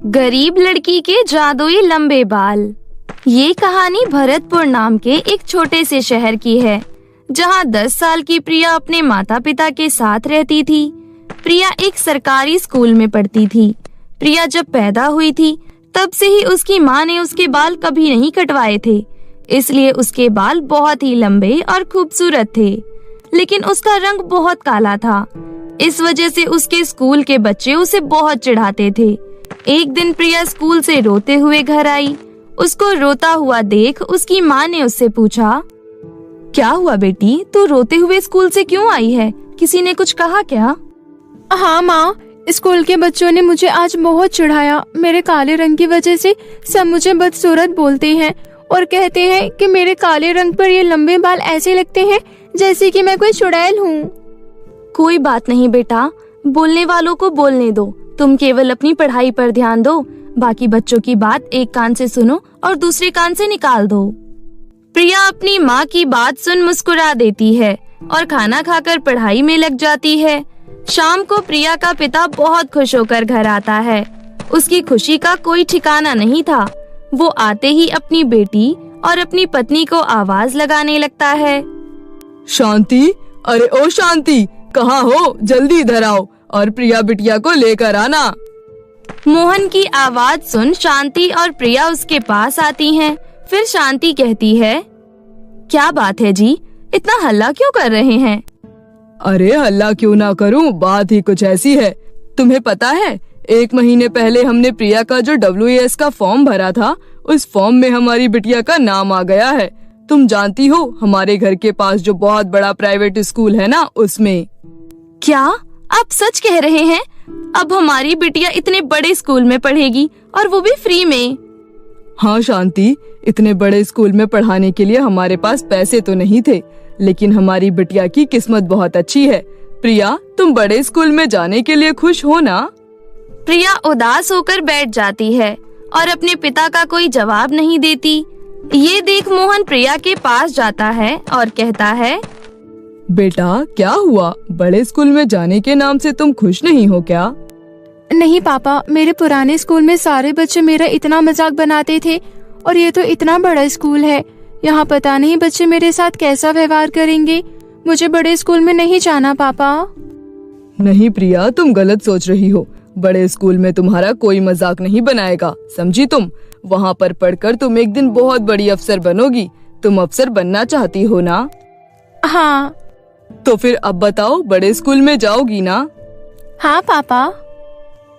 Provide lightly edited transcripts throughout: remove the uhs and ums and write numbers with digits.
गरीब लड़की के जादुई लंबे बाल। ये कहानी भरतपुर नाम के एक छोटे से शहर की है, जहाँ 10 साल की प्रिया अपने माता पिता के साथ रहती थी। प्रिया एक सरकारी स्कूल में पढ़ती थी। प्रिया जब पैदा हुई थी तब से ही उसकी माँ ने उसके बाल कभी नहीं कटवाए थे, इसलिए उसके बाल बहुत ही लंबे और खूबसूरत थे। लेकिन उसका रंग बहुत काला था, इस वजह से उसके स्कूल के बच्चे उसे बहुत चिढ़ाते थे। एक दिन प्रिया स्कूल से रोते हुए घर आई। उसको रोता हुआ देख उसकी माँ ने उससे पूछा, क्या हुआ बेटी, तू रोते हुए स्कूल से क्यों आई है? किसी ने कुछ कहा क्या? हाँ माँ, स्कूल के बच्चों ने मुझे आज बहुत चिढ़ाया। मेरे काले रंग की वजह से सब मुझे बदसूरत बोलते हैं और कहते हैं कि मेरे काले रंग पर ये लंबे बाल ऐसे लगते हैं जैसे कि मैं कोई चुड़ैल हूँ। कोई बात नहीं बेटा, बोलने वालों को बोलने दो। तुम केवल अपनी पढ़ाई पर ध्यान दो। बाकी बच्चों की बात एक कान से सुनो और दूसरे कान से निकाल दो। प्रिया अपनी माँ की बात सुन मुस्कुरा देती है और खाना खाकर पढ़ाई में लग जाती है। शाम को प्रिया का पिता बहुत खुश होकर घर आता है। उसकी खुशी का कोई ठिकाना नहीं था। वो आते ही अपनी बेटी और अपनी पत्नी को आवाज लगाने लगता है। शांति, अरे ओ शांति, कहाँ हो? जल्दी इधर आओ और प्रिया बिटिया को लेकर आना। मोहन की आवाज सुन शांति और प्रिया उसके पास आती हैं। फिर शांति कहती है, क्या बात है जी, इतना हल्ला क्यों कर रहे हैं? अरे हल्ला क्यों ना करूं, बात ही कुछ ऐसी है। तुम्हें पता है, 1 महीने पहले हमने प्रिया का जो WES का फॉर्म भरा था, उस फॉर्म में हमारी बिटिया का नाम आ गया है। तुम जानती हो, हमारे घर के पास जो बहुत बड़ा प्राइवेट स्कूल है ना, उसमें। क्या आप सच कह रहे हैं? अब हमारी बिटिया इतने बड़े स्कूल में पढ़ेगी और वो भी फ्री में? हाँ शांति, इतने बड़े स्कूल में पढ़ाने के लिए हमारे पास पैसे तो नहीं थे, लेकिन हमारी बिटिया की किस्मत बहुत अच्छी है। प्रिया, तुम बड़े स्कूल में जाने के लिए खुश हो ना? प्रिया उदास होकर बैठ जाती है और अपने पिता का कोई जवाब नहीं देती। ये देख मोहन प्रिया के पास जाता है और कहता है, बेटा क्या हुआ? बड़े स्कूल में जाने के नाम से तुम खुश नहीं हो क्या? नहीं पापा, मेरे पुराने स्कूल में सारे बच्चे मेरा इतना मजाक बनाते थे और ये तो इतना बड़ा स्कूल है, यहाँ पता नहीं बच्चे मेरे साथ कैसा व्यवहार करेंगे। मुझे बड़े स्कूल में नहीं जाना पापा। नहीं प्रिया, तुम गलत सोच रही हो। बड़े स्कूल में तुम्हारा कोई मजाक नहीं बनाएगा, समझी तुम? वहाँ पर पढ़कर तुम एक दिन बहुत बड़ी अफसर बनोगी। तुम अफसर बनना चाहती हो ना? हाँ। तो फिर अब बताओ, बड़े स्कूल में जाओगी ना? हाँ पापा।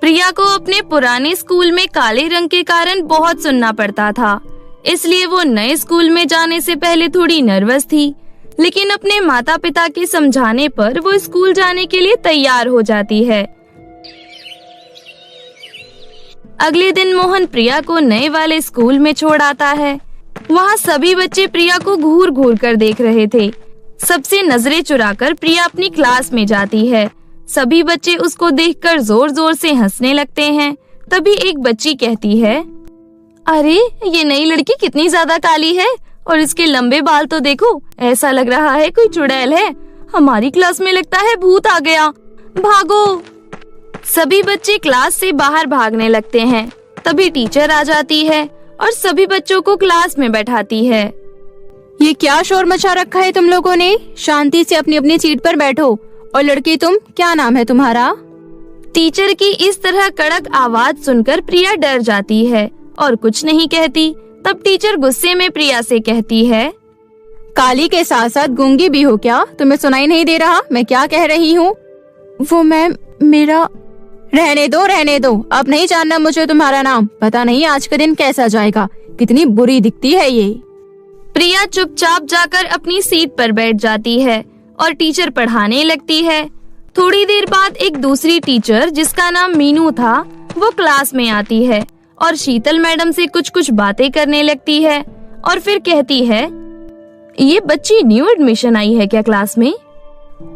प्रिया को अपने पुराने स्कूल में काले रंग के कारण बहुत सुनना पड़ता था, इसलिए वो नए स्कूल में जाने से पहले थोड़ी नर्वस थी। लेकिन अपने माता पिता के समझाने पर वो स्कूल जाने के लिए तैयार हो जाती है। अगले दिन मोहन प्रिया को नए वाले स्कूल में छोड़ आता है। वहाँ सभी बच्चे प्रिया को घूर घूर कर देख रहे थे। सबसे नजरें चुराकर प्रिया अपनी क्लास में जाती है। सभी बच्चे उसको देखकर जोर जोर से हंसने लगते हैं। तभी एक बच्ची कहती है, अरे ये नई लड़की कितनी ज्यादा काली है और इसके लंबे बाल तो देखो, ऐसा लग रहा है कोई चुड़ैल है। हमारी क्लास में लगता है भूत आ गया, भागो। सभी बच्चे क्लास से बाहर भागने लगते हैं। तभी टीचर आ जाती है और सभी बच्चों को क्लास में बैठाती है। ये क्या शोर मचा रखा है तुम लोगों ने? शांति से अपनी अपनी सीट पर बैठो। और लड़की, तुम, क्या नाम है तुम्हारा? टीचर की इस तरह कड़क आवाज सुनकर प्रिया डर जाती है और कुछ नहीं कहती। तब टीचर गुस्से में प्रिया से कहती है, काली के साथ साथ गूंगी भी हो क्या? तुम्हें सुनाई नहीं दे रहा मैं क्या कह रही हूँ? वो मैम, मेरा। रहने दो, अब नहीं जानना मुझे तुम्हारा नाम। पता नहीं आज का दिन कैसा जाएगा, कितनी बुरी दिखती है ये। प्रिया चुपचाप जाकर अपनी सीट पर बैठ जाती है और टीचर पढ़ाने लगती है। थोड़ी देर बाद एक दूसरी टीचर, जिसका नाम मीनू था, वो क्लास में आती है और शीतल मैडम से कुछ बातें करने लगती है और फिर कहती है, ये बच्ची न्यू एडमिशन आई है क्या क्लास में?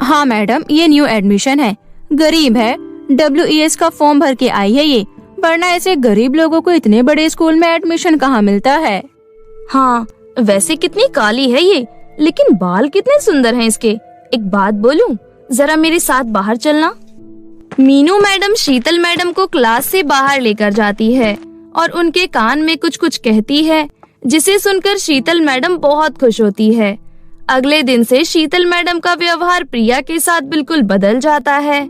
हाँ मैडम, ये न्यू एडमिशन है। गरीब है, WES का फॉर्म भर के आई है ये, वरना ऐसे गरीब लोगों को इतने बड़े स्कूल में एडमिशन कहाँ मिलता है। हाँ, वैसे कितनी काली है ये, लेकिन बाल कितने सुंदर हैं इसके। एक बात बोलूं, जरा मेरे साथ बाहर चलना। मीनू मैडम शीतल मैडम को क्लास से बाहर लेकर जाती है और उनके कान में कुछ कुछ कहती है, जिसे सुनकर शीतल मैडम बहुत खुश होती है। अगले दिन से शीतल मैडम का व्यवहार प्रिया के साथ बिल्कुल बदल जाता है।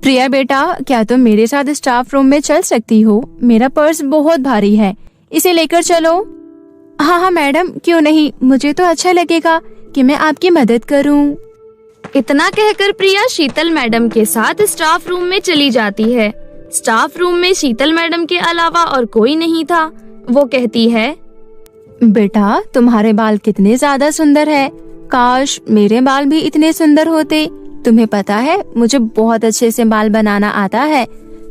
प्रिया बेटा, क्या तुम मेरे साथ स्टाफ रूम में चल सकती हो? मेरा पर्स बहुत भारी है, इसे लेकर चलो। हाँ मैडम, क्यों नहीं, मुझे तो अच्छा लगेगा कि मैं आपकी मदद करूँ। इतना कहकर प्रिया शीतल मैडम के साथ स्टाफ रूम में चली जाती है। स्टाफ रूम में शीतल मैडम के अलावा और कोई नहीं था। वो कहती है, बेटा तुम्हारे बाल कितने ज्यादा सुंदर है, काश मेरे बाल भी इतने सुंदर होते। तुम्हें पता है मुझे बहुत अच्छे से बाल बनाना आता है,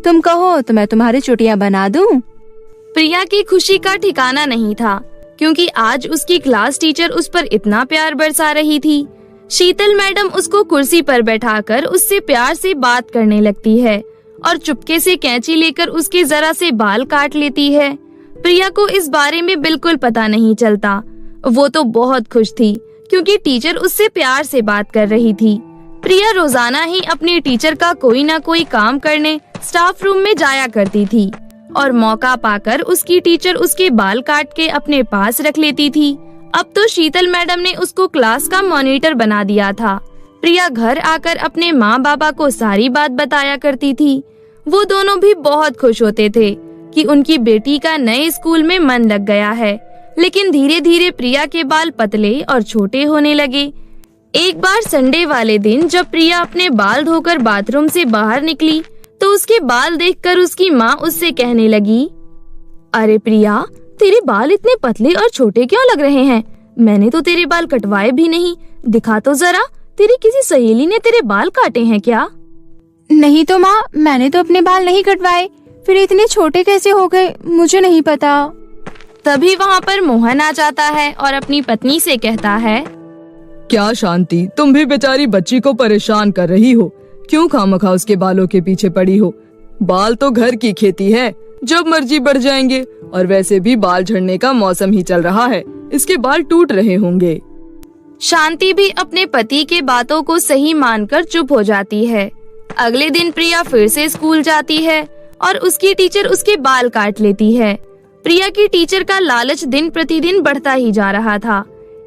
तुम कहो तो मैं तुम्हारी चुटिया बना दूं। प्रिया की खुशी का ठिकाना नहीं था, क्योंकि आज उसकी क्लास टीचर उस पर इतना प्यार बरसा रही थी। शीतल मैडम उसको कुर्सी पर बैठाकर उससे प्यार से बात करने लगती है और चुपके से कैंची लेकर उसके जरा से बाल काट लेती है। प्रिया को इस बारे में बिल्कुल पता नहीं चलता। वो तो बहुत खुश थी, क्योंकि टीचर उससे प्यार से बात कर रही थी। प्रिया रोजाना ही अपने टीचर का कोई ना कोई काम करने स्टाफ रूम में जाया करती थी और मौका पाकर उसकी टीचर उसके बाल काट के अपने पास रख लेती थी। अब तो शीतल मैडम ने उसको क्लास का मॉनिटर बना दिया था। प्रिया घर आकर अपने माँ बाबा को सारी बात बताया करती थी। वो दोनों भी बहुत खुश होते थे कि उनकी बेटी का नए स्कूल में मन लग गया है। लेकिन धीरे धीरे प्रिया के बाल पतले और छोटे होने लगे। एक बार संडे वाले दिन जब प्रिया अपने बाल धोकर बाथरूम से बाहर निकली तो उसके बाल देखकर उसकी माँ उससे कहने लगी, अरे प्रिया, तेरे बाल इतने पतले और छोटे क्यों लग रहे हैं? मैंने तो तेरे बाल कटवाए भी नहीं, दिखा तो जरा, तेरी किसी सहेली ने तेरे बाल काटे हैं क्या? नहीं तो माँ, मैंने तो अपने बाल नहीं कटवाए, फिर इतने छोटे कैसे हो गए मुझे नहीं पता। तभी वहाँ पर मोहन आ जाता है और अपनी पत्नी से कहता है, क्या शांति, तुम भी बेचारी बच्ची को परेशान कर रही हो, क्यों खामखा उसके बालों के पीछे पड़ी हो? बाल तो घर की खेती है, जब मर्जी बढ़ जाएंगे, और वैसे भी बाल झड़ने का मौसम ही चल रहा है, इसके बाल टूट रहे होंगे। शांति भी अपने पति के बातों को सही मानकर चुप हो जाती है। अगले दिन प्रिया फिर से स्कूल जाती है और उसकी टीचर उसके बाल काट लेती है। प्रिया की टीचर का लालच दिन प्रतिदिन बढ़ता ही जा रहा था।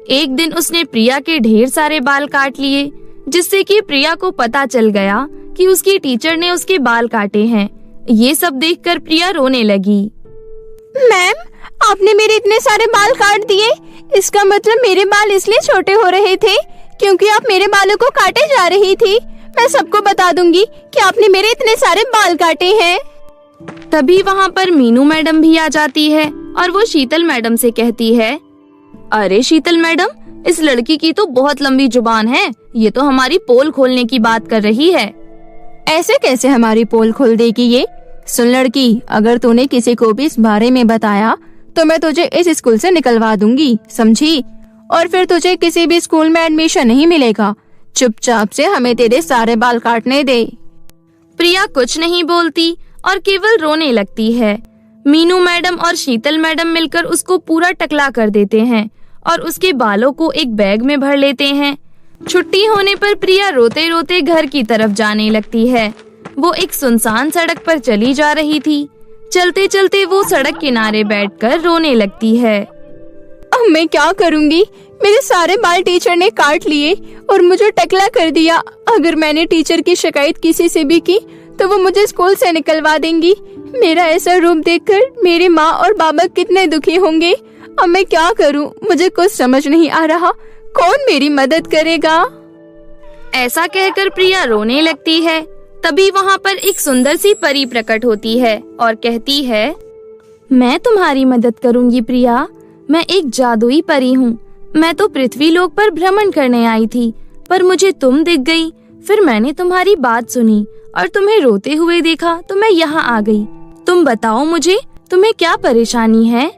एक दिन उसने प्रिया के ढेर सारे बाल काट लिए, जिससे कि प्रिया को पता चल गया कि उसकी टीचर ने उसके बाल काटे हैं। ये सब देखकर प्रिया रोने लगी। मैम, आपने मेरे इतने सारे बाल काट दिए, इसका मतलब मेरे बाल इसलिए छोटे हो रहे थे क्योंकि आप मेरे बालों को काटे जा रही थी। मैं सबको बता दूंगी कि आपने मेरे इतने सारे बाल काटे हैं। तभी वहाँ पर मीनू मैडम भी आ जाती है और वो शीतल मैडम से कहती है, अरे शीतल मैडम, इस लड़की की तो बहुत लंबी जुबान है, ये तो हमारी पोल खोलने की बात कर रही है। ऐसे कैसे हमारी पोल खोल देगी ये? सुन लड़की, अगर तूने किसी को भी इस बारे में बताया तो मैं तुझे इस स्कूल से निकलवा दूंगी, समझी? और फिर तुझे किसी भी स्कूल में एडमिशन नहीं मिलेगा। चुपचाप से हमें तेरे सारे बाल काटने दे। प्रिया कुछ नहीं बोलती और केवल रोने लगती है। मीनू मैडम और शीतल मैडम मिलकर उसको पूरा टकला कर देते हैं और उसके बालों को एक बैग में भर लेते हैं। छुट्टी होने पर प्रिया रोते रोते घर की तरफ जाने लगती है। वो एक सुनसान सड़क पर चली जा रही थी। चलते चलते वो सड़क किनारे बैठकर रोने लगती है। अब मैं क्या करूंगी? मेरे सारे बाल टीचर ने काट लिए और मुझे टकला कर दिया। अगर मैंने टीचर की शिकायत किसी से भी की तो वो मुझे स्कूल से निकलवा देंगी। मेरा ऐसा रूप देखकर मेरी माँ और बाबा कितने दुखी होंगे। अब मैं क्या करूं? मुझे कुछ समझ नहीं आ रहा। कौन मेरी मदद करेगा? ऐसा कहकर प्रिया रोने लगती है। तभी वहाँ पर एक सुंदर सी परी प्रकट होती है और कहती है, मैं तुम्हारी मदद करूंगी प्रिया। मैं एक जादुई परी हूँ। मैं तो पृथ्वी लोक पर भ्रमण करने आई थी, पर मुझे तुम दिख गई। फिर मैंने तुम्हारी बात सुनी और तुम्हें रोते हुए देखा तो मैं यहाँ आ गई। तुम बताओ मुझे, तुम्हें क्या परेशानी है?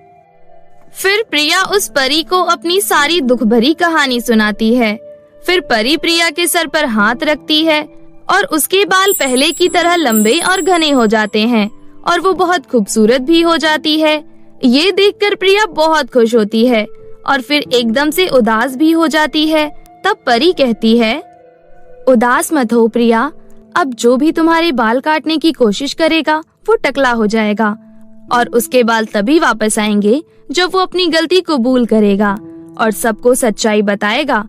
फिर प्रिया उस परी को अपनी सारी दुख भरी कहानी सुनाती है। फिर परी प्रिया के सर पर हाथ रखती है और उसके बाल पहले की तरह लंबे और घने हो जाते हैं और वो बहुत खूबसूरत भी हो जाती है। ये देखकर प्रिया बहुत खुश होती है और फिर एकदम से उदास भी हो जाती है। तब परी कहती है, उदास मत हो प्रिया, अब जो भी तुम्हारे बाल काटने की कोशिश करेगा वो टकला हो जाएगा और उसके बाल तभी वापस आएंगे जब वो अपनी गलती कबूल करेगा और सबको सच्चाई बताएगा।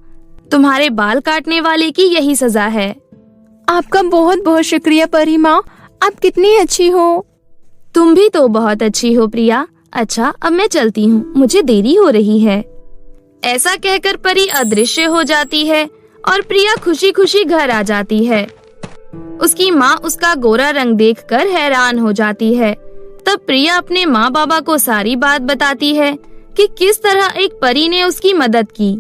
तुम्हारे बाल काटने वाले की यही सजा है। आपका बहुत बहुत शुक्रिया परी माँ, आप कितनी अच्छी हो। तुम भी तो बहुत अच्छी हो प्रिया। अच्छा, अब मैं चलती हूँ, मुझे देरी हो रही है। ऐसा कहकर परी अदृश्य हो जाती है और प्रिया खुशी खुशी घर आ जाती है। उसकी माँ उसका गोरा रंग देखकर हैरान हो जाती है। तब प्रिया अपने माँ बाबा को सारी बात बताती है कि किस तरह एक परी ने उसकी मदद की।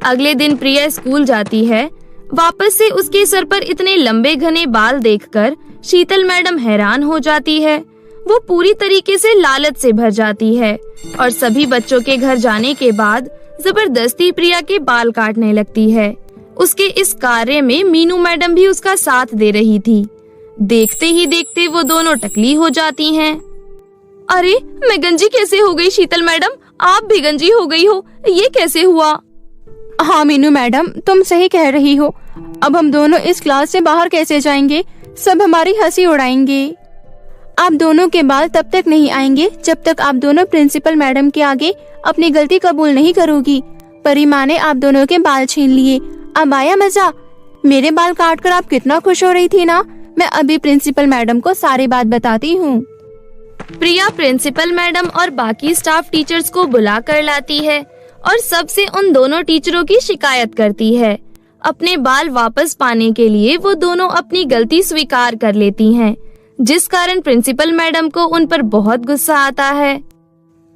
अगले दिन प्रिया स्कूल जाती है। वापस से उसके सर पर इतने लंबे घने बाल देखकर शीतल मैडम हैरान हो जाती है। वो पूरी तरीके से लालच से भर जाती है और सभी बच्चों के घर जाने के बाद जबरदस्ती प्रिया के बाल काटने लगती है। उसके इस कार्य में मीनू मैडम भी उसका साथ दे रही थी। देखते ही देखते वो दोनों टकली हो जाती हैं। अरे, मैं गंजी कैसे हो गई शीतल मैडम? आप भी गंजी हो गई हो, ये कैसे हुआ? हाँ मीनू मैडम, तुम सही कह रही हो। अब हम दोनों इस क्लास से बाहर कैसे जाएंगे? सब हमारी हंसी उड़ाएंगे। आप दोनों के बाल तब तक नहीं आएंगे जब तक आप दोनों प्रिंसिपल मैडम के आगे अपनी गलती कबूल नहीं करोगी। परी माँ ने आप दोनों के बाल छीन लिए। अब आया मजा? मेरे बाल काट कर आप कितना खुश हो रही थी ना। मैं अभी प्रिंसिपल मैडम को सारी बात बताती हूँ। प्रिया प्रिंसिपल मैडम और बाकी स्टाफ टीचर्स को बुला कर लाती है और सबसे उन दोनों टीचरों की शिकायत करती है। अपने बाल वापस पाने के लिए वो दोनों अपनी गलती स्वीकार कर लेती हैं, जिस कारण प्रिंसिपल मैडम को उन पर बहुत गुस्सा आता है।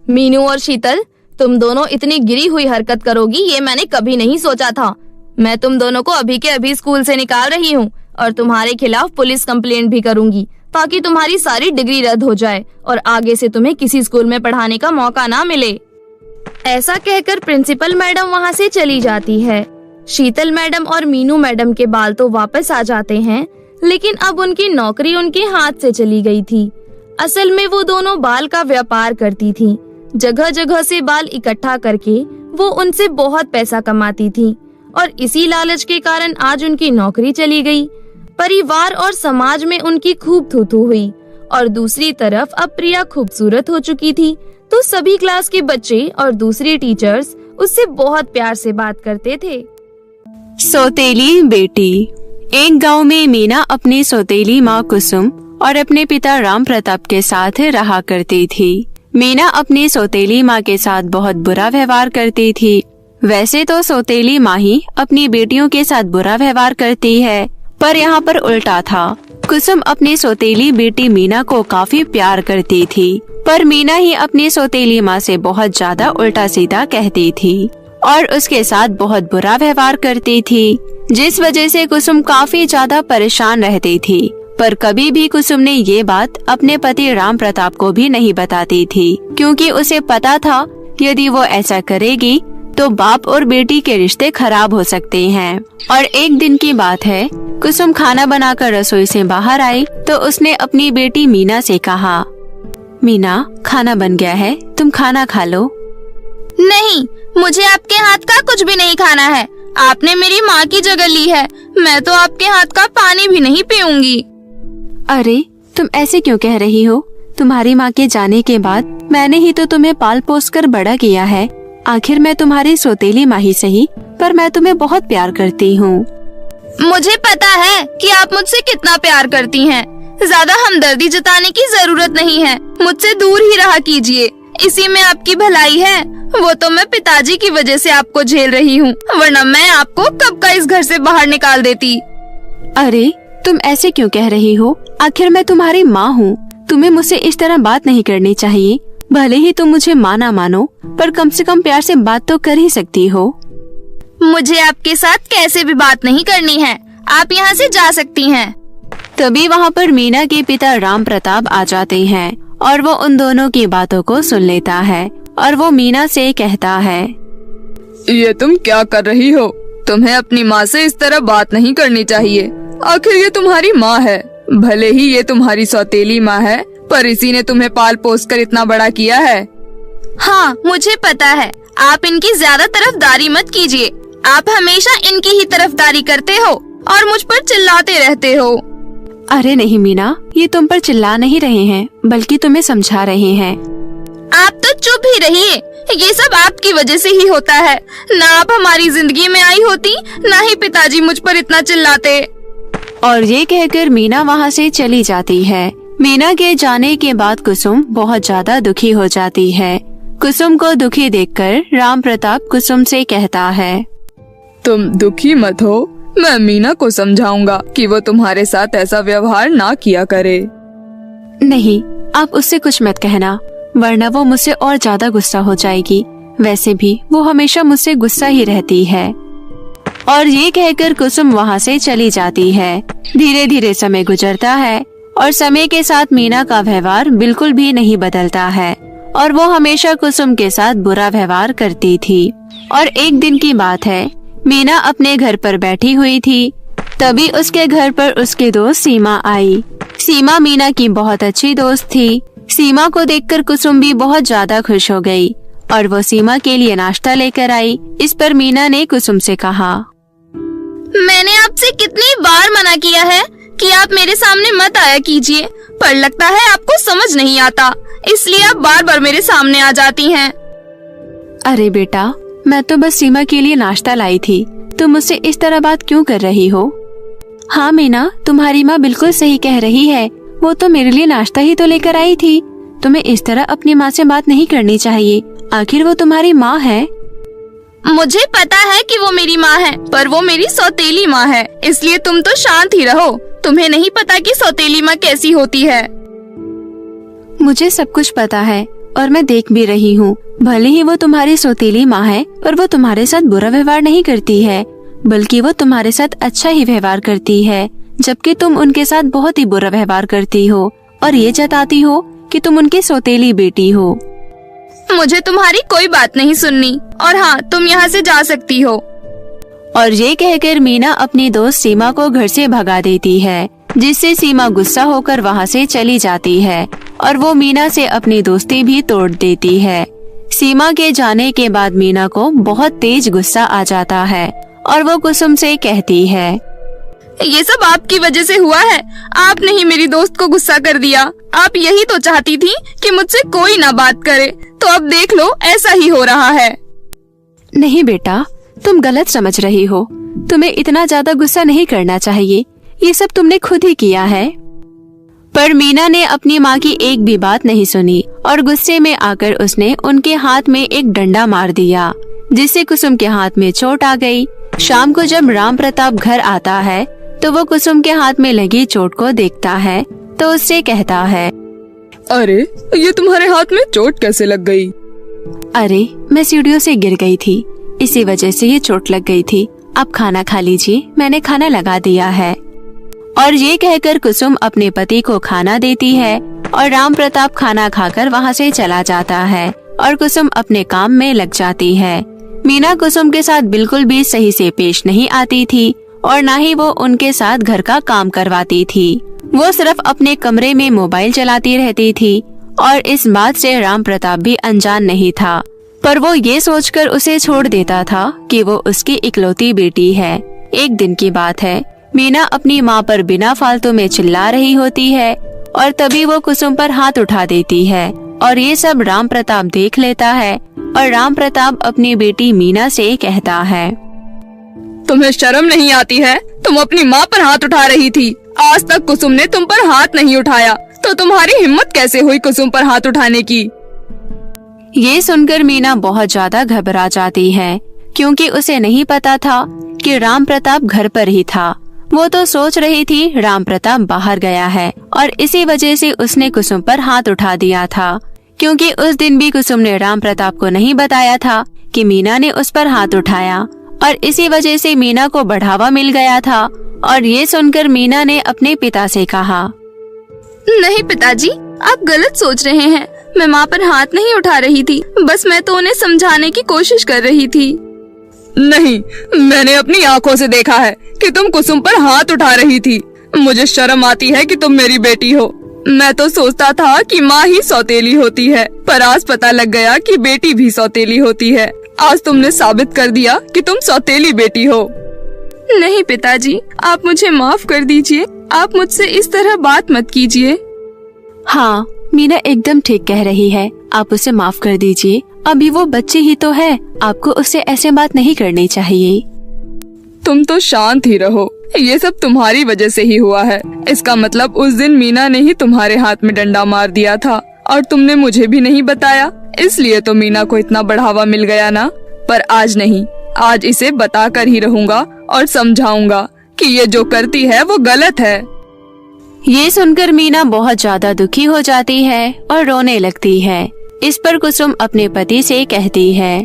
मीनू और शीतल, तुम दोनों इतनी गिरी हुई हरकत करोगी ये मैंने कभी नहीं सोचा था। मैं तुम दोनों को अभी के अभी स्कूल से निकाल रही हूँ और तुम्हारे खिलाफ पुलिस कंप्लेंट भी करूंगी ताकि तुम्हारी सारी डिग्री रद्द हो जाए और आगे से तुम्हें किसी स्कूल में पढ़ाने का मौका ना मिले। ऐसा कहकर प्रिंसिपल मैडम वहाँ से चली जाती है। शीतल मैडम और मीनू मैडम के बाल तो वापस आ जाते हैं, लेकिन अब उनकी नौकरी उनके हाथ से चली गई थी। असल में वो दोनों बाल का व्यापार करती थीं। जगह जगह से बाल इकट्ठा करके वो उनसे बहुत पैसा कमाती थीं और इसी लालच के कारण आज उनकी नौकरी चली गई। परिवार और समाज में उनकी खूब थू-थू हुई और दूसरी तरफ अब प्रिया खूबसूरत हो चुकी थी तो सभी क्लास के बच्चे और दूसरी टीचर्स उससे बहुत प्यार से बात करते थे। सौतेली बेटी। एक गांव में मीना अपनी सौतेली माँ कुसुम और अपने पिता राम प्रताप के साथ रहा करती थी। मीना अपनी सौतेली माँ के साथ बहुत बुरा व्यवहार करती थी। वैसे तो सौतेली माँ ही अपनी बेटियों के साथ बुरा व्यवहार करती है, पर यहाँ पर उल्टा था। कुसुम अपनी सौतेली बेटी मीना को काफी प्यार करती थी, पर मीना ही अपनी सौतेली माँ से बहुत ज्यादा उल्टा सीधा कहती थी और उसके साथ बहुत बुरा व्यवहार करती थी, जिस वजह से कुसुम काफी ज्यादा परेशान रहती थी। पर कभी भी कुसुम ने ये बात अपने पति राम प्रताप को भी नहीं बताती थी, क्योंकि उसे पता था यदि वो ऐसा करेगी तो बाप और बेटी के रिश्ते खराब हो सकते हैं। और एक दिन की बात है, कुसुम खाना बनाकर रसोई से बाहर आई तो उसने अपनी बेटी मीना से कहा, मीना, खाना बन गया है, तुम खाना खा लो। नहीं, मुझे आपके हाथ का कुछ भी नहीं खाना है। आपने मेरी माँ की जगह ली है। मैं तो आपके हाथ का पानी भी नहीं पीऊंगी। अरे, तुम ऐसे क्यों कह रही हो? तुम्हारी माँ के जाने के बाद मैंने ही तो तुम्हें पाल पोस कर बड़ा किया है। आखिर मैं तुम्हारी सौतेली माँ ही सही, पर मैं तुम्हें बहुत प्यार करती हूँ। मुझे पता है कि आप मुझसे कितना प्यार करती हैं। ज्यादा हमदर्दी जताने की जरूरत नहीं है। मुझसे दूर ही रहा कीजिए, इसी में आपकी भलाई है। वो तो मैं पिताजी की वजह से आपको झेल रही हूँ, वरना मैं आपको कब का इस घर से बाहर निकाल देती। अरे, तुम ऐसे क्यों कह रही हो? आखिर मैं तुम्हारी माँ हूँ। तुम्हें मुझसे इस तरह बात नहीं करनी चाहिए। भले ही तुम मुझे माँ ना मानो, पर कम से कम प्यार से बात तो कर ही सकती हो। मुझे आपके साथ कैसे भी बात नहीं करनी है। आप यहाँ से जा सकती हैं। तभी वहाँ पर मीना के पिता राम प्रताप आ जाते हैं और वो उन दोनों की बातों को सुन लेता है और वो मीना से कहता है, ये तुम क्या कर रही हो? तुम्हें अपनी माँ से इस तरह बात नहीं करनी चाहिए। आखिर ये तुम्हारी माँ है। भले ही ये तुम्हारी सौतेली माँ है, पर इसी ने तुम्हें पाल पोस कर इतना बड़ा किया है। हाँ, मुझे पता है। आप इनकी ज्यादा तरफदारी मत कीजिए। आप हमेशा इनकी ही तरफदारी करते हो और मुझ पर चिल्लाते रहते हो। अरे नहीं मीना, ये तुम पर चिल्ला नहीं रहे हैं, बल्कि तुम्हें समझा रहे हैं। आप तो चुप ही रहिए, ये सब आपकी वजह से ही होता है। ना आप हमारी जिंदगी में आई होती, ना ही पिताजी मुझ पर इतना चिल्लाते। और ये कहकर मीना वहाँ से चली जाती है। मीना के जाने के बाद कुसुम बहुत ज्यादा दुखी हो जाती है। कुसुम को दुखी देखकर राम प्रताप कुसुम से कहता है, तुम दुखी मत हो, मैं मीना को समझाऊंगा कि वो तुम्हारे साथ ऐसा व्यवहार ना किया करे। नहीं, आप उससे कुछ मत कहना, वरना वो मुझसे और ज्यादा गुस्सा हो जाएगी। वैसे भी वो हमेशा मुझसे गुस्सा ही रहती है। और ये कहकर कुसुम वहाँ से चली जाती है। धीरे धीरे समय गुजरता है और समय के साथ मीना का व्यवहार बिल्कुल भी नहीं बदलता है और वो हमेशा कुसुम के साथ बुरा व्यवहार करती थी। और एक दिन की बात है, मीना अपने घर पर बैठी हुई थी। तभी उसके घर पर उसकी दोस्त सीमा आई। सीमा मीना की बहुत अच्छी दोस्त थी। सीमा को देखकर कुसुम भी बहुत ज्यादा खुश हो गई और वो सीमा के लिए नाश्ता लेकर आई। इस पर मीना ने कुसुम से कहा, मैंने आपसे कितनी बार मना किया है कि आप मेरे सामने मत आया कीजिए, पर लगता है आपको समझ नहीं आता, इसलिए आप बार बार मेरे सामने आ जाती हैं। अरे बेटा, मैं तो बस सीमा के लिए नाश्ता लाई थी, तुम मुझसे इस तरह बात क्यों कर रही हो? हाँ मीना, तुम्हारी माँ बिल्कुल सही कह रही है, वो तो मेरे लिए नाश्ता ही तो लेकर आई थी। तुम्हें इस तरह अपनी माँ से बात नहीं करनी चाहिए, आखिर वो तुम्हारी माँ है। मुझे पता है कि वो मेरी माँ है, पर वो मेरी सौतेली माँ है, इसलिए तुम तो शांत ही रहो। तुम्हें नहीं पता कि सौतेली माँ कैसी होती है। मुझे सब कुछ पता है और मैं देख भी रही हूँ। भले ही वो तुम्हारी सौतेली माँ है, पर वो तुम्हारे साथ बुरा व्यवहार नहीं करती है, बल्कि वो तुम्हारे साथ अच्छा ही व्यवहार करती है, जबकि तुम उनके साथ बहुत ही बुरा व्यवहार करती हो और ये जताती हो कि तुम उनकी सौतेली बेटी हो। मुझे तुम्हारी कोई बात नहीं सुननी, और हाँ, तुम यहाँ से जा सकती हो। और ये कहकर मीना अपनी दोस्त सीमा को घर से भगा देती है, जिससे सीमा गुस्सा होकर वहाँ से चली जाती है और वो मीना से अपनी दोस्ती भी तोड़ देती है। सीमा के जाने के बाद मीना को बहुत तेज गुस्सा आ जाता है और वो कुसुम से कहती है, ये सब आपकी वजह से हुआ है। आपने ही मेरी दोस्त को गुस्सा कर दिया। आप यही तो चाहती थी कि मुझसे कोई ना बात करे, तो अब देख लो ऐसा ही हो रहा है। नहीं बेटा, तुम गलत समझ रही हो। तुम्हें इतना ज्यादा गुस्सा नहीं करना चाहिए, ये सब तुमने खुद ही किया है। पर मीना ने अपनी माँ की एक भी बात नहीं सुनी और गुस्से में आकर उसने उनके हाथ में एक डंडा मार दिया, जिससे कुसुम के हाथ में चोट आ गई। शाम को जब राम प्रताप घर आता है तो वो कुसुम के हाथ में लगी चोट को देखता है तो उससे कहता है, अरे ये तुम्हारे हाथ में चोट कैसे लग गई? अरे मैं सीढ़ियों से गिर गई थी, इसी वजह से ये चोट लग गई थी। आप खाना खा लीजिए, मैंने खाना लगा दिया है। और ये कहकर कुसुम अपने पति को खाना देती है और राम प्रताप खाना खाकर वहाँ से चला जाता है और कुसुम अपने काम में लग जाती है। मीना कुसुम के साथ बिल्कुल भी सही से पेश नहीं आती थी और न ही वो उनके साथ घर का काम करवाती थी। वो सिर्फ अपने कमरे में मोबाइल चलाती रहती थी और इस बात से राम प्रताप भी अनजान नहीं था, पर वो ये सोचकर उसे छोड़ देता था कि वो उसकी इकलौती बेटी है। एक दिन की बात है, मीना अपनी माँ पर बिना फालतू में चिल्ला रही होती है और तभी वो कुसुम पर हाथ उठा देती है और ये सब राम प्रताप देख लेता है और राम प्रताप अपनी बेटी मीना से कहता है, तुम्हें शर्म नहीं आती है? तुम अपनी माँ पर हाथ उठा रही थी, आज तक कुसुम ने तुम पर हाथ नहीं उठाया, तो तुम्हारी हिम्मत कैसे हुई कुसुम पर हाथ उठाने की? ये सुनकर मीना बहुत ज्यादा घबरा जाती है, क्योंकि उसे नहीं पता था कि राम प्रताप घर पर ही था। वो तो सोच रही थी राम प्रताप बाहर गया है और इसी वजह से उसने कुसुम पर हाथ उठा दिया था, क्योंकि उस दिन भी कुसुम ने राम प्रताप को नहीं बताया था कि मीना ने उस पर हाथ उठाया और इसी वजह से मीना को बढ़ावा मिल गया था। और ये सुनकर मीना ने अपने पिता से कहा, नहीं पिताजी, आप गलत सोच रहे हैं। मैं माँ पर हाथ नहीं उठा रही थी, बस मैं तो उन्हें समझाने की कोशिश कर रही थी। नहीं, मैंने अपनी आंखों से देखा है कि तुम कुसुम पर हाथ उठा रही थी। मुझे शर्म आती है कि तुम मेरी बेटी हो। मैं तो सोचता था कि माँ ही सौतेली होती है, पर आज पता लग गया कि बेटी भी सौतेली होती है। आज तुमने साबित कर दिया कि तुम सौतेली बेटी हो। नहीं पिताजी, आप मुझे माफ कर दीजिए। आप मुझसे इस तरह बात मत कीजिए। हाँ, मीना एकदम ठीक कह रही है, आप उसे माफ कर दीजिए। अभी वो बच्चे ही तो है, आपको उससे ऐसे बात नहीं करनी चाहिए। तुम तो शांत ही रहो, ये सब तुम्हारी वजह से ही हुआ है। इसका मतलब उस दिन मीना ने ही तुम्हारे हाथ में डंडा मार दिया था और तुमने मुझे भी नहीं बताया, इसलिए तो मीना को इतना बढ़ावा मिल गया ना। पर आज नहीं, आज इसे बता कर ही रहूंगा और समझाऊंगा कि ये जो करती है वो गलत है। ये सुनकर मीना बहुत ज्यादा दुखी हो जाती है और रोने लगती है। इस पर कुसुम अपने पति से कहती है,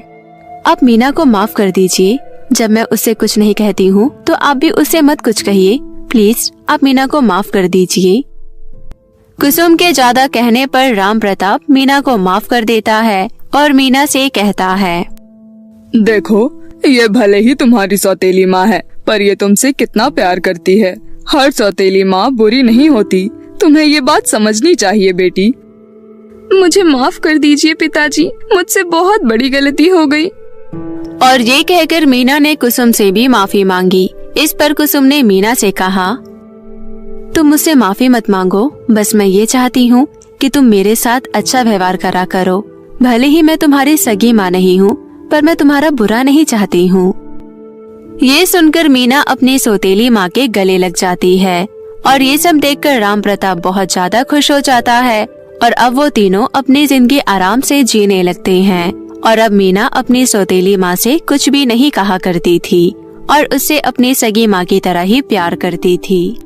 आप मीना को माफ कर दीजिए। जब मैं उससे कुछ नहीं कहती हूँ तो आप भी उससे मत कुछ कहिए। प्लीज आप मीना को माफ कर दीजिए। कुसुम के ज्यादा कहने पर राम प्रताप मीना को माफ कर देता है और मीना से कहता है, देखो, ये भले ही तुम्हारी सौतेली माँ है, पर ये तुमसे कितना प्यार करती है। हर सौतेली माँ बुरी नहीं होती, तुम्हें ये बात समझनी चाहिए बेटी। मुझे माफ कर दीजिए पिताजी, मुझसे बहुत बड़ी गलती हो गई। और ये कहकर मीना ने कुसुम से भी माफी मांगी। इस पर कुसुम ने मीना से कहा, तुम मुझसे माफी मत मांगो, बस मैं ये चाहती हूँ कि तुम मेरे साथ अच्छा व्यवहार करा करो। भले ही मैं तुम्हारी सगी माँ नहीं हूँ, पर मैं तुम्हारा बुरा नहीं चाहती हूँ। ये सुनकर मीना अपनी सौतेली माँ के गले लग जाती है और ये सब देखकर राम प्रताप बहुत ज्यादा खुश हो जाता है और अब वो तीनों अपनी जिंदगी आराम से जीने लगते हैं। और अब मीना अपनी सौतेली माँ से कुछ भी नहीं कहा करती थी और उससे अपनी सगी माँ की तरह ही प्यार करती थी।